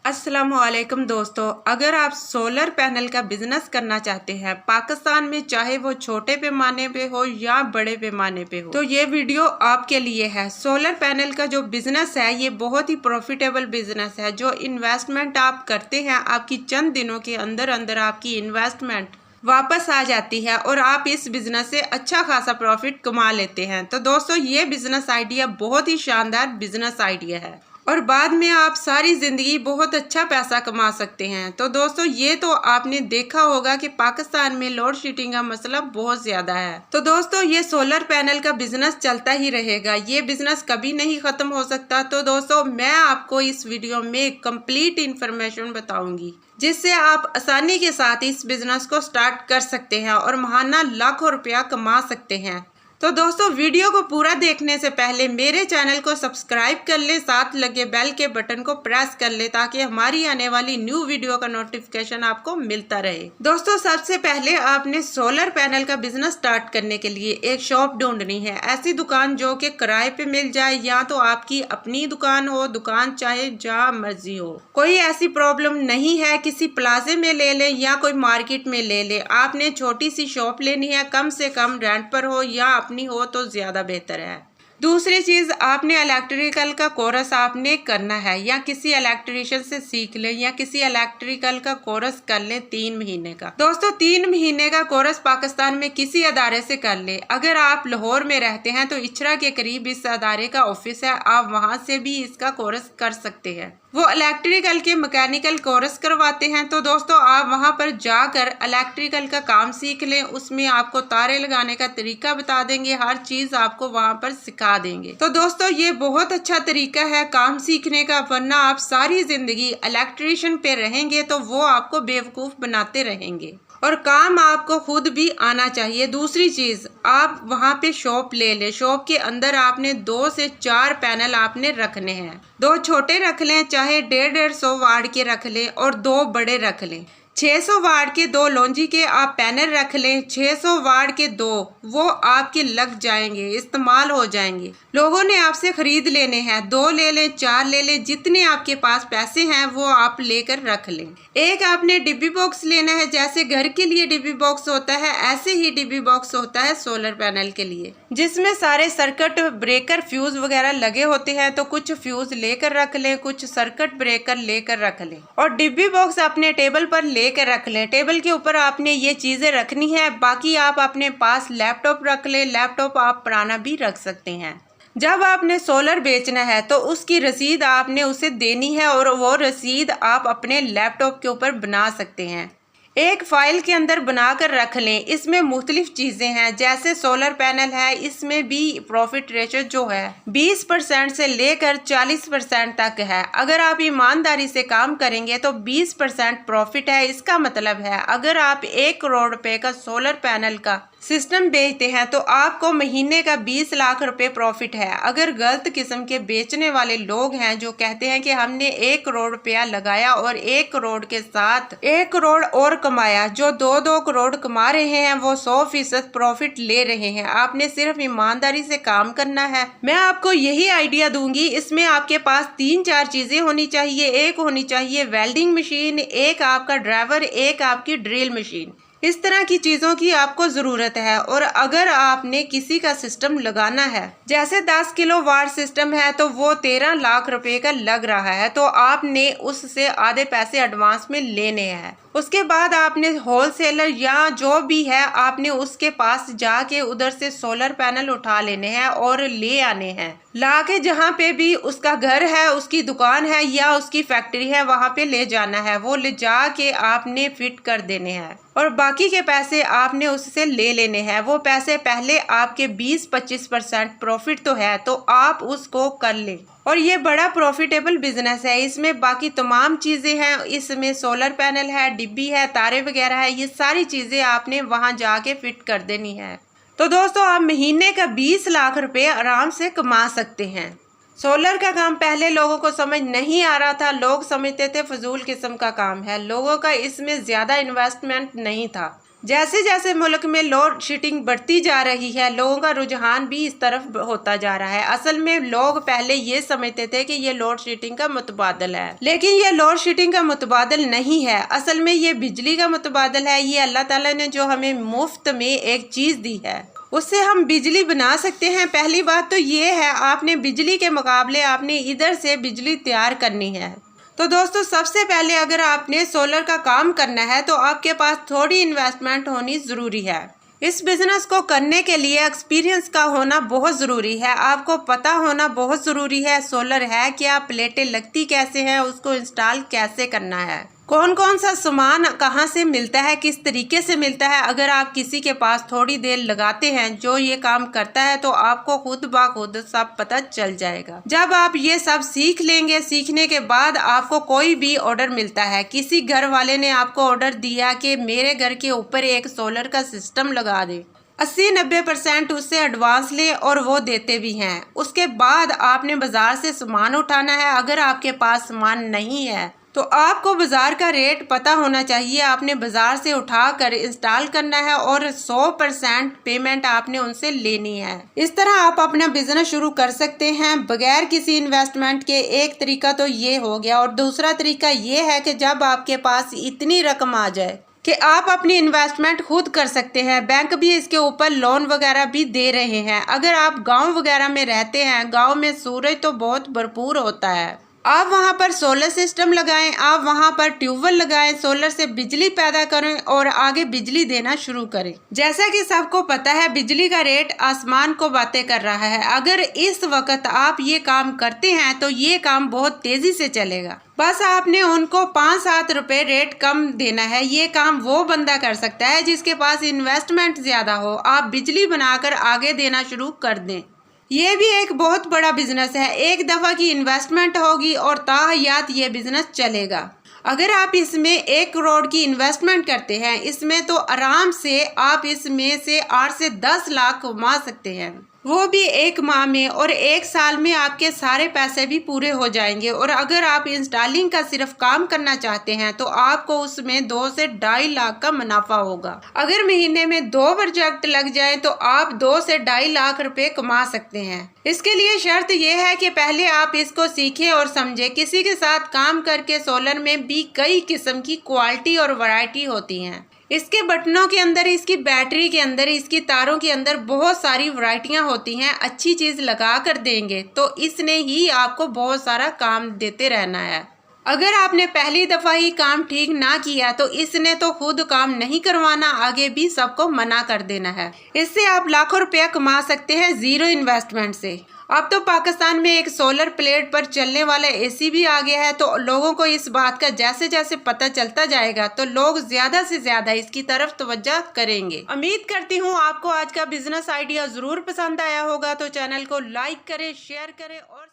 अस्सलामुअलैकुम दोस्तों, अगर आप सोलर पैनल का बिजनेस करना चाहते हैं पाकिस्तान में, चाहे वो छोटे पैमाने पे हो या बड़े पैमाने पे हो, तो ये वीडियो आपके लिए है। सोलर पैनल का जो बिजनेस है ये बहुत ही प्रॉफिटेबल बिजनेस है। जो इन्वेस्टमेंट आप करते हैं, आपकी चंद दिनों के अंदर अंदर आपकी इन्वेस्टमेंट वापस आ जाती है और आप इस बिजनेस से अच्छा खासा प्रॉफिट कमा लेते हैं। तो दोस्तों, ये बिजनेस आइडिया बहुत ही शानदार बिजनेस आइडिया है और बाद में आप सारी जिंदगी बहुत अच्छा पैसा कमा सकते हैं। तो दोस्तों, ये तो आपने देखा होगा कि पाकिस्तान में लोड शेडिंग का मसला बहुत ज्यादा है। तो दोस्तों, ये सोलर पैनल का बिजनेस चलता ही रहेगा, ये बिजनेस कभी नहीं खत्म हो सकता। तो दोस्तों, मैं आपको इस वीडियो में कंप्लीट इंफॉर्मेशन बताऊंगी जिससे आप आसानी के साथ इस बिजनेस को स्टार्ट कर सकते हैं और महाना लाखों रुपया कमा सकते हैं। तो दोस्तों, वीडियो को पूरा देखने से पहले मेरे चैनल को सब्सक्राइब कर ले, साथ लगे बेल के बटन को प्रेस कर ले ताकि हमारी आने वाली न्यू वीडियो का नोटिफिकेशन आपको मिलता रहे। दोस्तों, सबसे पहले आपने सोलर पैनल का बिजनेस स्टार्ट करने के लिए एक शॉप ढूंढनी है। ऐसी दुकान जो कि किराए पे मिल जाए, या तो आपकी अपनी दुकान हो, दुकान चाहे जहाँ मर्जी हो, कोई ऐसी प्रॉब्लम नहीं है। किसी प्लाजे में ले ले या कोई मार्केट में ले ले, आपने छोटी सी शॉप लेनी है, कम से कम रेंट पर हो या अपनी हो तो ज्यादा बेहतर है। दूसरी चीज, आपने इलेक्ट्रिकल का कोर्स आपने करना है, या किसी इलेक्ट्रिशियन से सीख ले या किसी इलेक्ट्रिकल का कोर्स कर ले 3 महीने का। दोस्तों, 3 महीने का कोर्स पाकिस्तान में किसी अदारे से कर ले। अगर आप लाहौर में रहते हैं तो इचरा के करीब इस अदारे का ऑफिस है, आप वहां से भी इसका कोर्स कर सकते हैं। वो इलेक्ट्रिकल के मैकेनिकल कोर्स करवाते हैं। तो दोस्तों, आप वहां पर जाकर इलेक्ट्रिकल का काम सीख लें, उसमें आपको तारे लगाने का तरीका बता देंगे, हर चीज आपको वहां पर सिखा देंगे। तो दोस्तों, ये बहुत अच्छा तरीका है काम सीखने का, वरना आप सारी जिंदगी इलेक्ट्रिशियन पे रहेंगे तो वो आपको बेवकूफ बनाते रहेंगे और काम आपको खुद भी आना चाहिए। दूसरी चीज, आप वहां पे शॉप ले ले, शॉप के अंदर आपने 2 से 4 पैनल आपने रखने हैं। 2 छोटे रख लें, चाहे 150 वाट के रख लें, और 2 बड़े रख लें। 600 वाट के 2 लॉन्जी के आप पैनल रख लें, 600 वाट के 2 वो आपके लग जाएंगे, इस्तेमाल हो जाएंगे। लोगों ने आपसे खरीद लेने हैं, 2 ले लें, 4 ले लें, जितने आपके पास पैसे हैं वो आप लेकर रख लें। एक आपने डिब्बी बॉक्स लेना है, जैसे घर के लिए डिब्बी बॉक्स होता है ऐसे ही डिब्बी बॉक्स होता है सोलर पैनल के लिए, जिसमें सारे सर्किट ब्रेकर फ्यूज वगैरह लगे होते हैं। तो कुछ फ्यूज लेकर रख लें, कुछ सर्किट ब्रेकर लेकर रख लें, और डिब्बी बॉक्स अपने टेबल पर लेकर रख लें। टेबल के ऊपर आपने ये चीजें रखनी है। बाकी आप अपने पास लैपटॉप रख लें, लैपटॉप आप पुराना भी रख सकते हैं। जब आपने सोलर बेचना है तो उसकी रसीद आपने उसे देनी है और वो रसीद आप अपने लैपटॉप के ऊपर बना सकते हैं। एक फाइल के अंदर बनाकर रख लें। इसमें मुख्तलिफ चीज़ें हैं, जैसे सोलर पैनल है, इसमें भी प्रॉफिट रेशो जो है 20% से लेकर 40% तक है। अगर आप ईमानदारी से काम करेंगे तो 20% प्रॉफिट है। इसका मतलब है अगर आप 1 करोड़ रुपए का सोलर पैनल का सिस्टम बेचते हैं तो आपको महीने का 20 लाख रुपए प्रॉफिट है। अगर गलत किस्म के बेचने वाले लोग हैं जो कहते हैं कि हमने 1 करोड़ रुपया लगाया और 1 करोड़ के साथ 1 करोड़ और कमाया, जो 2-2 करोड़ कमा रहे हैं वो 100% प्रॉफिट ले रहे हैं। आपने सिर्फ ईमानदारी से काम करना है। मैं आपको यही आइडिया दूंगी। इसमें आपके पास 3-4 चीजें होनी चाहिए। एक होनी चाहिए वेल्डिंग मशीन, एक आपका ड्राइवर, एक आपकी ड्रिल मशीन। इस तरह की चीजों की आपको जरूरत है। और अगर आपने किसी का सिस्टम लगाना है, जैसे 10 किलो वाट सिस्टम है तो वो 13 लाख रुपए का लग रहा है, तो आपने उससे आधे पैसे एडवांस में लेने हैं। उसके बाद आपने होलसेलर या जो भी है आपने उसके पास जाके उधर से सोलर पैनल उठा लेने हैं और ले आने हैं। लाके जहाँ पे भी उसका घर है, उसकी दुकान है या उसकी फैक्ट्री है, वहाँ पे ले जाना है। वो ले जाके आपने फिट कर देने हैं और बाकी के पैसे आपने उससे ले लेने हैं। वो पैसे पहले आपके 20-25% प्रॉफिट तो है, तो आप उसको कर लें। और ये बड़ा प्रॉफिटेबल बिजनेस है। इसमें बाकी तमाम चीज़ें हैं, इसमें सोलर पैनल है, डिब्बी है, तारे वगैरह है, ये सारी चीज़ें आपने वहाँ जाके फिट कर देनी है। तो दोस्तों, आप महीने का 20 लाख रुपए आराम से कमा सकते हैं। सोलर का काम पहले लोगों को समझ नहीं आ रहा था, लोग समझते थे फजूल किस्म का काम है, लोगों का इसमें ज़्यादा इन्वेस्टमेंट नहीं था। जैसे जैसे मुल्क में लोड शेडिंग बढ़ती जा रही है, लोगों का रुझान भी इस तरफ होता जा रहा है। असल में लोग पहले ये समझते थे कि ये लोड शेडिंग का मुतबादल है, लेकिन ये लोड शेडिंग का मुतबादल नहीं है। असल में ये बिजली का मुतबादल है। ये अल्लाह ताला ने जो हमें मुफ्त में एक चीज दी है, उससे हम बिजली बना सकते हैं। पहली बात तो ये है, आपने बिजली के मुकाबले आपने इधर से बिजली तैयार करनी है। तो दोस्तों, सबसे पहले अगर आपने सोलर का काम करना है तो आपके पास थोड़ी इन्वेस्टमेंट होनी ज़रूरी है। इस बिज़नेस को करने के लिए एक्सपीरियंस का होना बहुत ज़रूरी है। आपको पता होना बहुत ज़रूरी है सोलर है क्या, प्लेटें लगती कैसे हैं, उसको इंस्टॉल कैसे करना है, कौन कौन सा सामान कहाँ से मिलता है, किस तरीके से मिलता है। अगर आप किसी के पास थोड़ी देर लगाते हैं जो ये काम करता है तो आपको खुद ब खुद सब पता चल जाएगा। जब आप ये सब सीख लेंगे, सीखने के बाद आपको कोई भी ऑर्डर मिलता है, किसी घर वाले ने आपको ऑर्डर दिया कि मेरे घर के ऊपर एक सोलर का सिस्टम लगा दे, 80-90% उससे एडवांस ले और वो देते भी हैं। उसके बाद आपने बाजार से सामान उठाना है। अगर आपके पास सामान नहीं है तो आपको बाजार का रेट पता होना चाहिए। आपने बाजार से उठा कर इंस्टॉल करना है और 100% पेमेंट आपने उनसे लेनी है। इस तरह आप अपना बिजनेस शुरू कर सकते हैं बगैर किसी इन्वेस्टमेंट के। एक तरीका तो ये हो गया, और दूसरा तरीका ये है कि जब आपके पास इतनी रकम आ जाए कि आप अपनी इन्वेस्टमेंट खुद कर सकते हैं, बैंक भी इसके ऊपर लोन वगैरह भी दे रहे हैं। अगर आप गांव वगैरह में रहते हैं, गांव में सूरज तो बहुत भरपूर होता है, आप वहां पर सोलर सिस्टम लगाएं, आप वहां पर ट्यूबवेल लगाएं, सोलर से बिजली पैदा करें और आगे बिजली देना शुरू करें। जैसा कि सबको पता है बिजली का रेट आसमान को बातें कर रहा है। अगर इस वक्त आप ये काम करते हैं तो ये काम बहुत तेजी से चलेगा। बस आपने उनको 5-7 रुपए रेट कम देना है। ये काम वो बंदा कर सकता है जिसके पास इन्वेस्टमेंट ज्यादा हो। आप बिजली बनाकर आगे देना शुरू कर दें। ये भी एक बहुत बड़ा बिजनेस है। एक दफ़ा की इन्वेस्टमेंट होगी और ताहयात ये बिजनेस चलेगा। अगर आप इसमें 1 करोड़ की इन्वेस्टमेंट करते हैं, इसमें तो आराम से आप इसमें से 8 से 10 लाख कमा सकते हैं, वो भी 1 माह में। और 1 साल में आपके सारे पैसे भी पूरे हो जाएंगे। और अगर आप इंस्टॉलिंग का सिर्फ काम करना चाहते हैं तो आपको उसमें 2 से 2.5 लाख का मुनाफा होगा। अगर महीने में 2 प्रोजेक्ट लग जाए तो आप 2 से 2.5 लाख रुपए कमा सकते हैं। इसके लिए शर्त यह है कि पहले आप इसको सीखें और समझें। किसी के साथ काम करके सोलर में भी कई किस्म की क्वालिटी और वैरायटी होती हैं। इसके बटनों के अंदर, इसकी बैटरी के अंदर, इसकी तारों के अंदर बहुत सारी वैरायटियां होती हैं। अच्छी चीज़ लगा कर देंगे तो इसने ही आपको बहुत सारा काम देते रहना है। अगर आपने पहली दफ़ा ही काम ठीक ना किया तो इसने तो खुद काम नहीं करवाना, आगे भी सबको मना कर देना है। इससे आप लाखों रुपया कमा सकते हैं ज़ीरो इन्वेस्टमेंट से। अब तो पाकिस्तान में एक सोलर प्लेट पर चलने वाला एसी भी आ गया है, तो लोगों को इस बात का जैसे जैसे पता चलता जाएगा तो लोग ज़्यादा से ज़्यादा इसकी तरफ तवज्जो करेंगे। उम्मीद करती हूँ आपको आज का बिजनेस आइडिया ज़रूर पसंद आया होगा। तो चैनल को लाइक करें, शेयर करें और